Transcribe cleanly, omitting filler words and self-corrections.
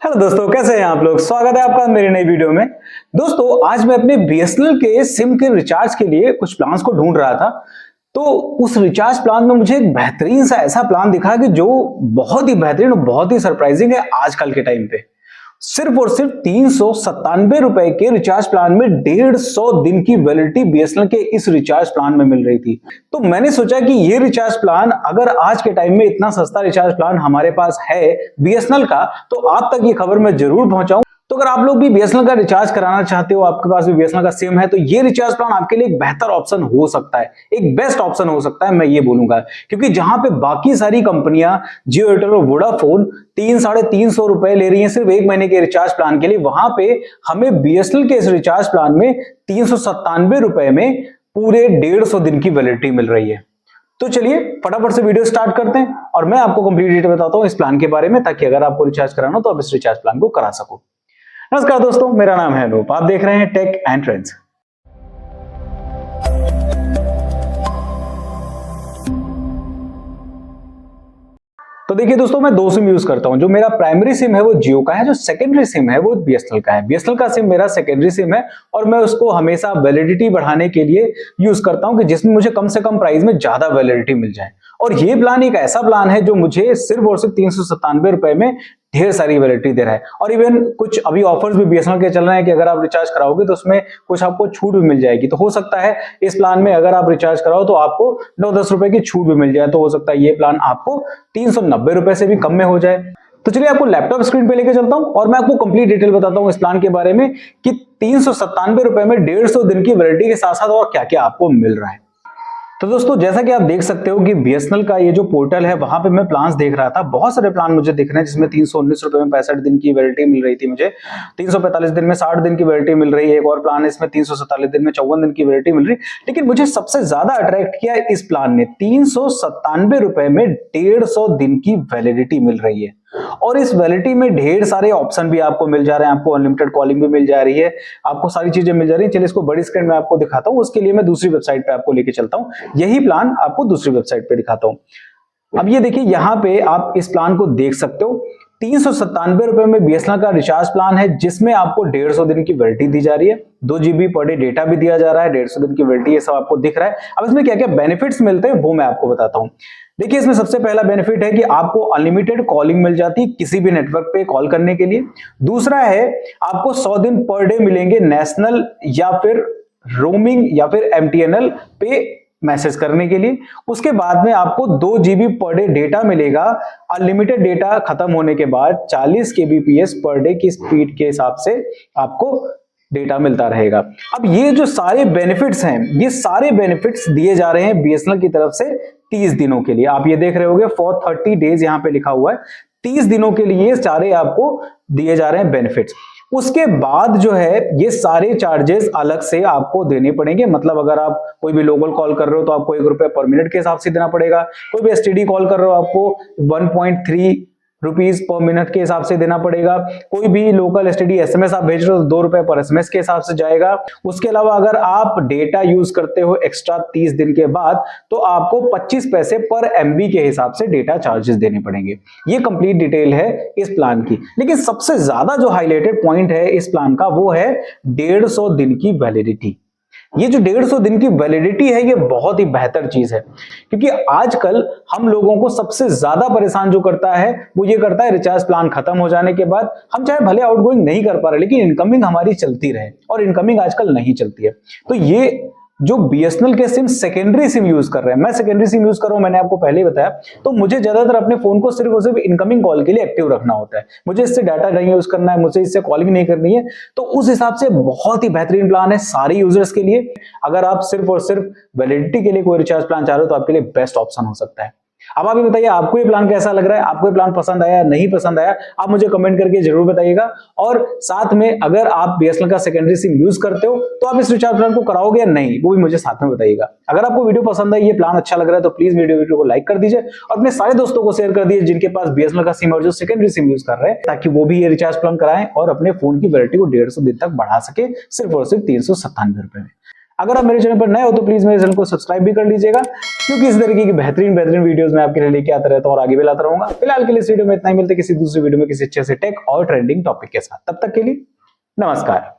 Hello दोस्तों, कैसे हैं आप लोग। स्वागत है आपका मेरी नई वीडियो में। दोस्तों, आज मैं अपने बीएसएनएल के सिम के रिचार्ज के लिए कुछ प्लान्स को ढूंढ रहा था। तो उस रिचार्ज प्लान में मुझे एक बेहतरीन सा ऐसा प्लान दिखा कि जो बहुत ही बेहतरीन और बहुत ही सरप्राइजिंग है आजकल के टाइम पे। सिर्फ और सिर्फ 397 रुपए के रिचार्ज प्लान में 150 दिन की वैलिडिटी बीएसएनएल के इस रिचार्ज प्लान में मिल रही थी। तो मैंने सोचा कि ये रिचार्ज प्लान, अगर आज के टाइम में इतना सस्ता रिचार्ज प्लान हमारे पास है बीएसएनएल का, तो आप तक ये खबर मैं जरूर पहुंचाऊं। तो अगर आप लोग भी बीएसएनएल का रिचार्ज कराना चाहते हो, आपके पास भी बीएसएनएल का सिम है, तो ये रिचार्ज प्लान आपके लिए एक बेहतर ऑप्शन हो सकता है, एक बेस्ट ऑप्शन हो सकता है, मैं ये बोलूंगा। क्योंकि जहां पे बाकी सारी कंपनियां जियो, एयरटेल और वोडाफोन 300-350 रुपए ले रही हैं सिर्फ एक महीने के रिचार्ज प्लान के लिए, वहां पे हमें बीएसएनएल के इस रिचार्ज प्लान में 397 रुपए में पूरे 150 दिन की वैलिडिटी मिल रही है। तो चलिए फटाफट से वीडियो स्टार्ट करते हैं और मैं आपको कंप्लीट डिटेल बताता हूं इस प्लान के बारे में, ताकि अगर आपको रिचार्ज कराना हो तो आप इस रिचार्ज प्लान को करा सको। नमस्कार दोस्तों, मेरा नाम है अनूप, आप देख रहे हैं टेक एंड ट्रेंड्स। तो देखिए दोस्तों, मैं दो सिम यूज करता हूं। जो मेरा प्राइमरी सिम है वो जियो का है, जो सेकेंडरी सिम है वो बीएसएनएल का है। बीएसएनएल का सिम मेरा सेकेंडरी सिम है और मैं उसको हमेशा वैलिडिटी बढ़ाने के लिए यूज करता हूं कि जिसमें मुझे कम से कम प्राइस में ज्यादा वैलिडिटी मिल जाए। और ये प्लान एक ऐसा प्लान है जो मुझे सिर्फ और सिर्फ 397 रुपए में ढेर सारी वैलिडिटी दे रहा है। और इवन कुछ अभी ऑफर्स भी बीएसएनएल के चल रहे हैं कि अगर आप रिचार्ज कराओगे तो उसमें कुछ आपको छूट भी मिल जाएगी। तो हो सकता है इस प्लान में अगर आप रिचार्ज कराओ तो आपको 9-10 रुपए की छूट भी मिल जाए। तो हो सकता है ये प्लान आपको 390 रुपए से भी कम में हो जाए। तो चलिए आपको लैपटॉप स्क्रीन पे लेके चलता हूं और मैं आपको कंप्लीट डिटेल बताता हूं इस प्लान के बारे में कि 397 रुपए में 150 दिन की वैलिडिटी के साथ साथ और क्या क्या आपको मिल रहा है। तो दोस्तों, जैसा कि आप देख सकते हो कि बीएसएनएल का ये जो पोर्टल है, वहां पे मैं प्लान्स देख रहा था। बहुत सारे प्लान मुझे दिख रहे हैं जिसमें 319 रुपए में 65 दिन की वैलिडिटी मिल रही थी मुझे, 345 दिन में 60 दिन की वैलिडिटी मिल रही है। एक और प्लान है इसमें 347 दिन में 54 दिन की वैलिडिटी मिल रही। लेकिन मुझे सबसे ज्यादा अट्रैक्ट किया इस प्लान ने 397 रुपए में 150 दिन की वैलिडिटी मिल रही है। और इस वैलिडिटी में ढेर सारे ऑप्शन भी आपको मिल जा रहे हैं। आपको अनलिमिटेड कॉलिंग भी मिल जा रही है, आपको सारी चीजें मिल जा रही है। चलिए इसको बड़ी स्क्रीन में आपको दिखाता हूं। उसके लिए मैं दूसरी वेबसाइट पे आपको लेके चलता हूं, यही प्लान आपको दूसरी वेबसाइट पे दिखाता हूं। अब ये देखिए, यहां पे आप इस प्लान को देख सकते हो। 397 रुपए में बीएसएनएल का रिचार्ज प्लान है जिसमें आपको 150 दिन की वैलिडिटी दी जा रही है, 2 GB पर डे डेटा भी दिया जा रहा है, 150 दिन की वैलिडिटी, ये सब आपको दिख रहा है। अब इसमें क्या क्या बेनिफिट्स मिलते हैं वो मैं आपको बताता हूं। देखिए, इसमें सबसे पहला बेनिफिट है कि आपको अनलिमिटेड कॉलिंग मिल जाती है किसी भी नेटवर्क पे कॉल करने के लिए। दूसरा है, आपको 100 दिन पर डे मिलेंगे नेशनल या फिर रोमिंग या फिर एमटीएनएल पे मैसेज करने के लिए। उसके बाद में आपको 2 GB पर डे डेटा मिलेगा। अनलिमिटेड डेटा खत्म होने के बाद 40 kbps पर डे की स्पीड के हिसाब से आपको डेटा मिलता रहेगा। अब ये जो सारे बेनिफिट्स हैं, ये सारे बेनिफिट्स दिए जा रहे हैं बीएसएनएल की तरफ से 30 दिनों के लिए। आप ये देख रहे होंगे फॉर 30 डेज यहां पे लिखा हुआ है। 30 दिनों के लिए सारे आपको दिए जा रहे हैं बेनिफिट्स। उसके बाद जो है ये सारे चार्जेस अलग से आपको देने पड़ेंगे। मतलब अगर आप कोई भी लोकल कॉल कर रहे हो तो आपको 1 रुपया पर मिनट के हिसाब से देना पड़ेगा। कोई भी एसटीडी कॉल कर रहे हो आपको 1.3 रुपीज पर मिनट के हिसाब से देना पड़ेगा। कोई भी लोकल एसटीडी एसएमएस आप भेज रहे हो तो 2 रुपए पर एसएमएस के हिसाब से जाएगा। उसके अलावा अगर आप डेटा यूज करते हो एक्स्ट्रा 30 दिन के बाद तो आपको 25 पैसे पर एमबी के हिसाब से डेटा चार्जेस देने पड़ेंगे। ये कंप्लीट डिटेल है इस प्लान की। लेकिन सबसे ज्यादा जो हाईलाइटेड पॉइंट है इस प्लान का वो है 150 दिन की वैलिडिटी। ये जो 150 दिन की वैलिडिटी है ये बहुत ही बेहतर चीज है, क्योंकि आजकल हम लोगों को सबसे ज्यादा परेशान जो करता है वो ये करता है रिचार्ज प्लान खत्म हो जाने के बाद हम चाहे भले आउटगोइंग नहीं कर पा रहे लेकिन इनकमिंग हमारी चलती रहे, और इनकमिंग आजकल नहीं चलती है। तो ये जो बीएसएनएल के सिम सेकेंडरी सिम यूज कर रहे हैं, मैं सेकेंडरी सिम यूज कर रहा हूं, मैंने आपको पहले ही बताया। तो मुझे ज्यादातर अपने फोन को सिर्फ और सिर्फ इनकमिंग कॉल के लिए एक्टिव रखना होता है। मुझे इससे डाटा नहीं यूज करना है, मुझे इससे कॉलिंग नहीं करनी है। तो उस हिसाब से बहुत ही बेहतरीन प्लान है सारे यूजर्स के लिए। अगर आप सिर्फ और सिर्फ वैलिडिटी के लिए कोई रिचार्ज प्लान चाह रहे हो तो आपके लिए बेस्ट ऑप्शन हो सकता है। अब आप ये बताइए आपको ये प्लान कैसा लग रहा है, आपको ये प्लान पसंद आया नहीं पसंद आया, आप मुझे कमेंट करके जरूर बताइएगा। और साथ में अगर आप बीएसएनएल का सेकेंडरी सिम यूज करते हो तो आप इस रिचार्ज प्लान को कराओगे या नहीं, वो भी मुझे साथ में बताइएगा। अगर आपको वीडियो पसंद है, ये प्लान अच्छा लग रहा है तो प्लीज वीडियो को लाइक कर दीजिए और अपने सारे दोस्तों को शेयर कर दीजिए जिनके पास बीएसएनएल का सिम और जो सेकेंडरी सिम यूज कर रहे हैं, ताकि वो भी ये रिचार्ज प्लान कराएं और अपने फोन की वैलिडिटी को 150 दिन तक बढ़ा सके सिर्फ और सिर्फ 397 रुपए में। अगर आप मेरे चैनल पर नए हो तो प्लीज मेरे चैनल को सब्सक्राइब भी कर लीजिएगा, क्योंकि इस तरीके की बेहतरीन वीडियोस मैं आपके लिए लेके आता रहता हूं और आगे भी लाता रहूंगा। फिलहाल के लिए इस वीडियो में इतना ही, मिलते किसी दूसरे वीडियो में किसी अच्छे से टेक और ट्रेंडिंग टॉपिक के साथ। तब तक के लिए नमस्कार।